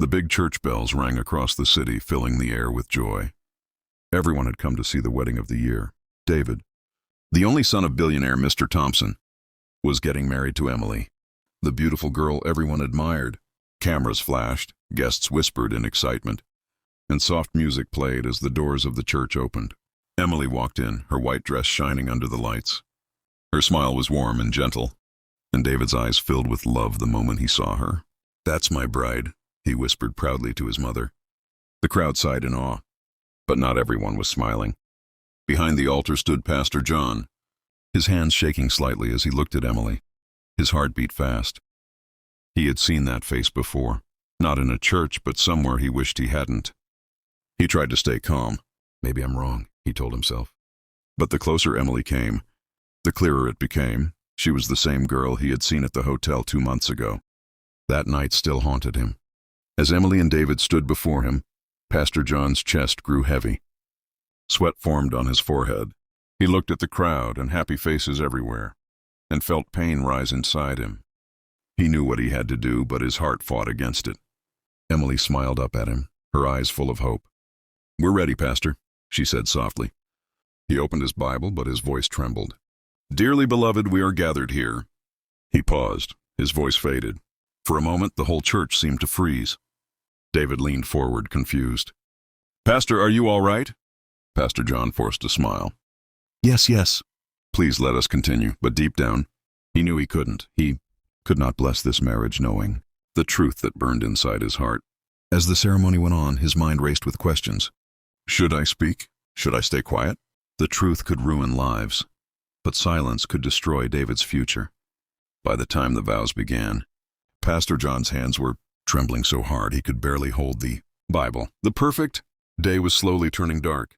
The big church bells rang across the city, filling the air with joy. Everyone had come to see the wedding of the year. David, the only son of billionaire Mr. Thompson, was getting married to Emily, the beautiful girl everyone admired. Cameras flashed, guests whispered in excitement, and soft music played as the doors of the church opened. Emily walked in, her white dress shining under the lights. Her smile was warm and gentle, and David's eyes filled with love the moment he saw her. "That's my bride," he whispered proudly to his mother. The crowd sighed in awe, but not everyone was smiling. Behind the altar stood Pastor John, his hands shaking slightly as he looked at Emily. His heart beat fast. He had seen that face before, not in a church, but somewhere he wished he hadn't. He tried to stay calm. "Maybe I'm wrong," he told himself. But the closer Emily came, the clearer it became. She was the same girl he had seen at the hotel 2 months ago. That night still haunted him. As Emily and David stood before him, Pastor John's chest grew heavy. Sweat formed on his forehead. He looked at the crowd and happy faces everywhere, and felt pain rise inside him. He knew what he had to do, but his heart fought against it. Emily smiled up at him, her eyes full of hope. "We're ready, Pastor," she said softly. He opened his Bible, but his voice trembled. "Dearly beloved, we are gathered here." He paused. His voice faded. For a moment, the whole church seemed to freeze. David leaned forward, confused. "Pastor, are you all right?" Pastor John forced a smile. Yes. Please let us continue." But deep down, he knew he couldn't. He could not bless this marriage knowing the truth that burned inside his heart. As the ceremony went on, his mind raced with questions. Should I speak? Should I stay quiet? The truth could ruin lives, but silence could destroy David's future. By the time the vows began, Pastor John's hands were trembling so hard he could barely hold the Bible. The perfect day was slowly turning dark,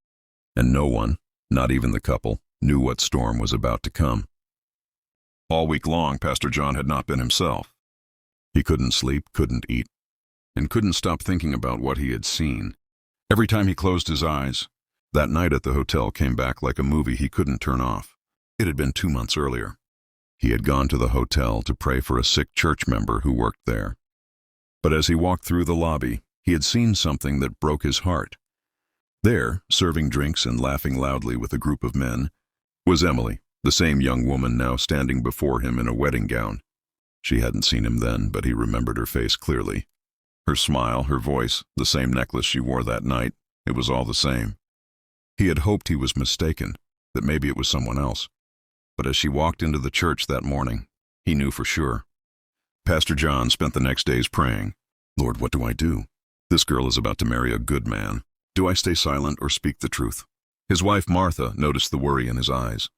and no one, not even the couple, knew what storm was about to come. All week long, Pastor John had not been himself. He couldn't sleep, couldn't eat, and couldn't stop thinking about what he had seen. Every time he closed his eyes, that night at the hotel came back like a movie he couldn't turn off. It had been 2 months earlier. He had gone to the hotel to pray for a sick church member who worked there. But as he walked through the lobby, he had seen something that broke his heart. There, serving drinks and laughing loudly with a group of men, was Emily, the same young woman now standing before him in a wedding gown. She hadn't seen him then, but he remembered her face clearly. Her smile, her voice, the same necklace she wore that night, it was all the same. He had hoped he was mistaken, that maybe it was someone else. But as she walked into the church that morning, he knew for sure. Pastor John spent the next days praying. Lord, what do I do? This girl is about to marry a good man. Do I stay silent or speak the truth? His wife Martha noticed the worry in his eyes.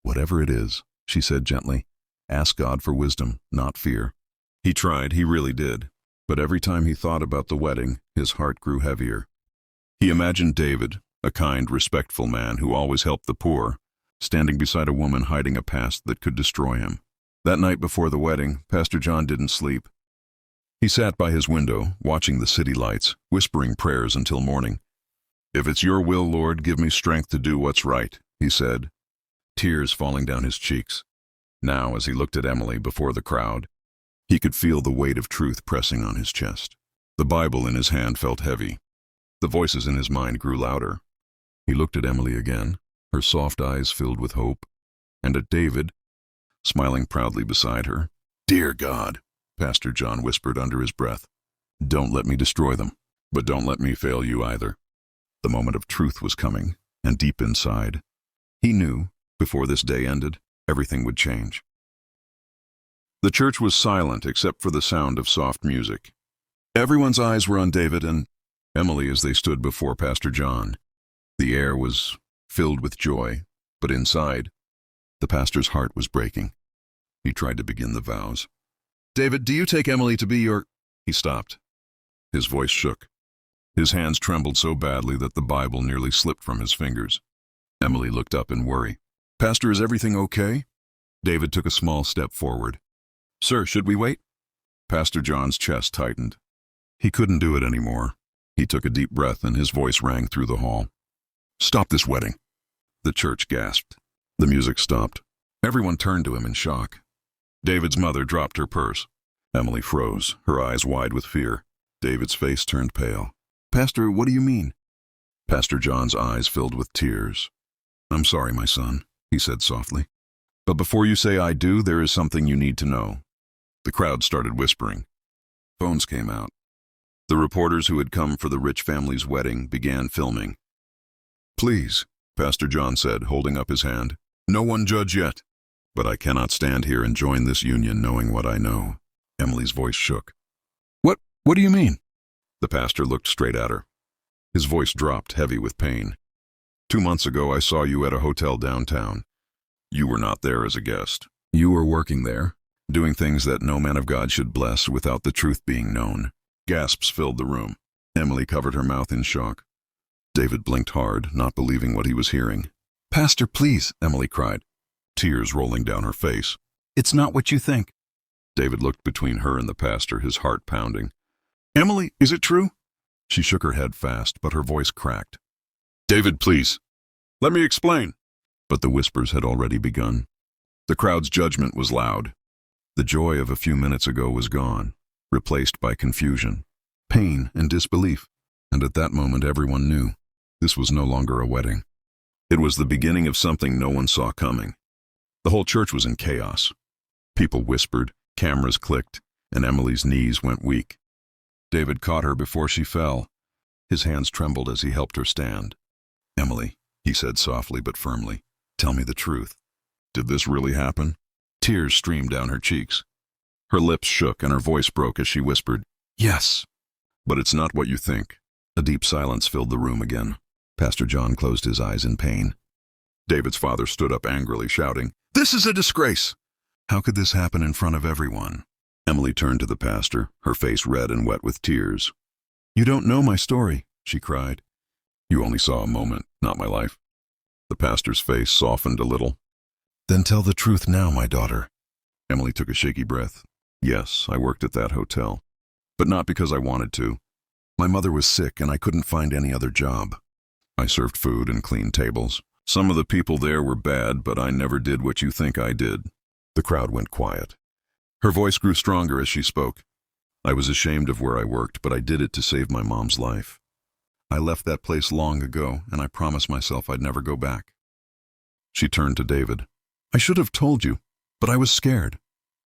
Whatever it is, she said gently, ask God for wisdom, not fear. He tried, he really did. But every time he thought about the wedding, his heart grew heavier. He imagined David, a kind, respectful man who always helped the poor, standing beside a woman hiding a past that could destroy him. That night before the wedding, Pastor John didn't sleep. He sat by his window, watching the city lights, whispering prayers until morning. If it's your will, Lord, give me strength to do what's right, he said, tears falling down his cheeks. Now, as he looked at Emily before the crowd, he could feel the weight of truth pressing on his chest. The Bible in his hand felt heavy. The voices in his mind grew louder. He looked at Emily again, her soft eyes filled with hope, and at David, smiling proudly beside her. Dear God, Pastor John whispered under his breath, don't let me destroy them, but don't let me fail you either. The moment of truth was coming, and deep inside, he knew, before this day ended, everything would change. The church was silent except for the sound of soft music. Everyone's eyes were on David and Emily as they stood before Pastor John. The air was filled with joy, but inside, the pastor's heart was breaking. He tried to begin the vows. David, do you take Emily to be your... He stopped. His voice shook. His hands trembled so badly that the Bible nearly slipped from his fingers. Emily looked up in worry. Pastor, is everything okay? David took a small step forward. Sir, should we wait? Pastor John's chest tightened. He couldn't do it anymore. He took a deep breath and his voice rang through the hall. Stop this wedding. The church gasped. The music stopped. Everyone turned to him in shock. David's mother dropped her purse. Emily froze, her eyes wide with fear. David's face turned pale. Pastor, what do you mean? Pastor John's eyes filled with tears. I'm sorry, my son, he said softly. But before you say I do, there is something you need to know. The crowd started whispering. Phones came out. The reporters who had come for the rich family's wedding began filming. Please, Pastor John said, holding up his hand. No one judge yet. But I cannot stand here and join this union knowing what I know. Emily's voice shook. What do you mean? The pastor looked straight at her. His voice dropped, heavy with pain. 2 months ago, I saw you at a hotel downtown. You were not there as a guest. You were working there, doing things that no man of God should bless without the truth being known. Gasps filled the room. Emily covered her mouth in shock. David blinked hard, not believing what he was hearing. Pastor, please, Emily cried, tears rolling down her face. It's not what you think. David looked between her and the pastor, his heart pounding. Emily, is it true? She shook her head fast, but her voice cracked. David, please. Let me explain. But the whispers had already begun. The crowd's judgment was loud. The joy of a few minutes ago was gone, replaced by confusion, pain, and disbelief. And at that moment everyone knew this was no longer a wedding. It was the beginning of something no one saw coming. The whole church was in chaos. People whispered, cameras clicked, and Emily's knees went weak. David caught her before she fell. His hands trembled as he helped her stand. Emily, he said softly but firmly, tell me the truth. Did this really happen? Tears streamed down her cheeks. Her lips shook and her voice broke as she whispered, Yes. But it's not what you think. A deep silence filled the room again. Pastor John closed his eyes in pain. David's father stood up angrily, shouting, This is a disgrace! How could this happen in front of everyone? Emily turned to the pastor, her face red and wet with tears. You don't know my story, she cried. You only saw a moment, not my life. The pastor's face softened a little. Then tell the truth now, my daughter. Emily took a shaky breath. Yes, I worked at that hotel. But not because I wanted to. My mother was sick and I couldn't find any other job. I served food and cleaned tables. Some of the people there were bad, but I never did what you think I did. The crowd went quiet. Her voice grew stronger as she spoke. I was ashamed of where I worked, but I did it to save my mom's life. I left that place long ago, and I promised myself I'd never go back. She turned to David. I should have told you, but I was scared.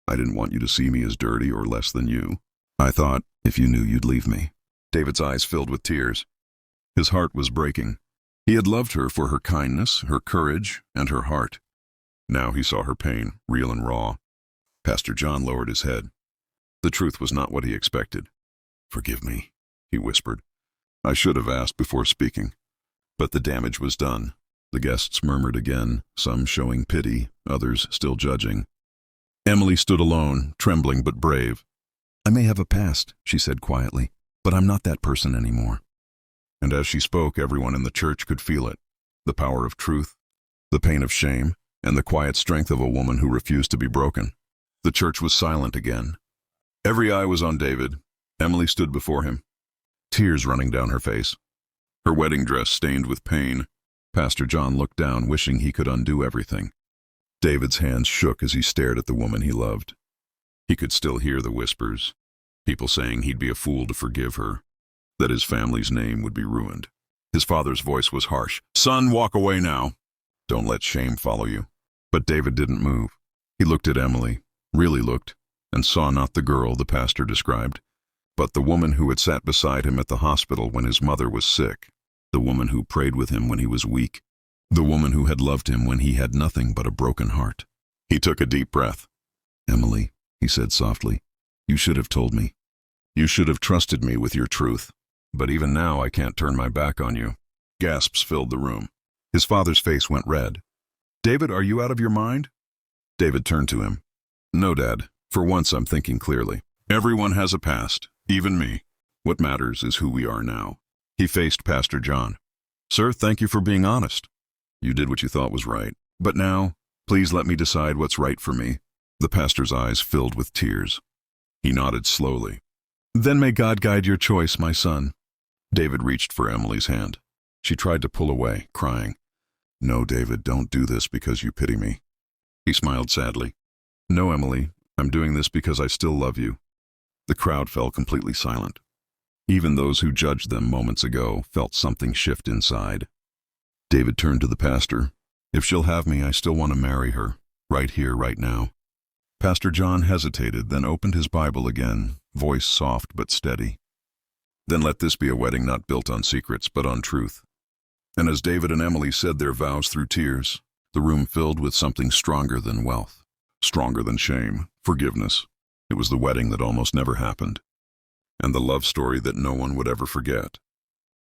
I didn't want you to see me as dirty or less than you. I thought, if you knew, you'd leave me. David's eyes filled with tears. His heart was breaking. He had loved her for her kindness, her courage, and her heart. Now he saw her pain, real and raw. Pastor John lowered his head. The truth was not what he expected. Forgive me, he whispered. I should have asked before speaking. But the damage was done. The guests murmured again, some showing pity, others still judging. Emily stood alone, trembling but brave. I may have a past, she said quietly, but I'm not that person anymore. And as she spoke, everyone in the church could feel it. The power of truth, the pain of shame, and the quiet strength of a woman who refused to be broken. The church was silent again. Every eye was on David. Emily stood before him, tears running down her face. Her wedding dress stained with pain. Pastor John looked down, wishing he could undo everything. David's hands shook as he stared at the woman he loved. He could still hear the whispers, people saying he'd be a fool to forgive her, that his family's name would be ruined. His father's voice was harsh. Son, walk away now. Don't let shame follow you. But David didn't move. He looked at Emily, really looked, and saw not the girl the pastor described, but the woman who had sat beside him at the hospital when his mother was sick, the woman who prayed with him when he was weak, the woman who had loved him when he had nothing but a broken heart. He took a deep breath. Emily, he said softly, you should have told me. You should have trusted me with your truth. But even now I can't turn my back on you. Gasps filled the room. His father's face went red. David, are you out of your mind? David turned to him. No, Dad. For once I'm thinking clearly. Everyone has a past, even me. What matters is who we are now. He faced Pastor John. Sir, thank you for being honest. You did what you thought was right. But now, please let me decide what's right for me. The pastor's eyes filled with tears. He nodded slowly. Then may God guide your choice, my son. David reached for Emily's hand. She tried to pull away, crying. No, David, don't do this because you pity me. He smiled sadly. No, Emily, I'm doing this because I still love you. The crowd fell completely silent. Even those who judged them moments ago felt something shift inside. David turned to the pastor. "If she'll have me, I still want to marry her, right here, right now." Pastor John hesitated, then opened his Bible again, voice soft but steady. "Then let this be a wedding not built on secrets, but on truth." And as David and Emily said their vows through tears, the room filled with something stronger than wealth, stronger than shame, forgiveness. It was the wedding that almost never happened, and the love story that no one would ever forget.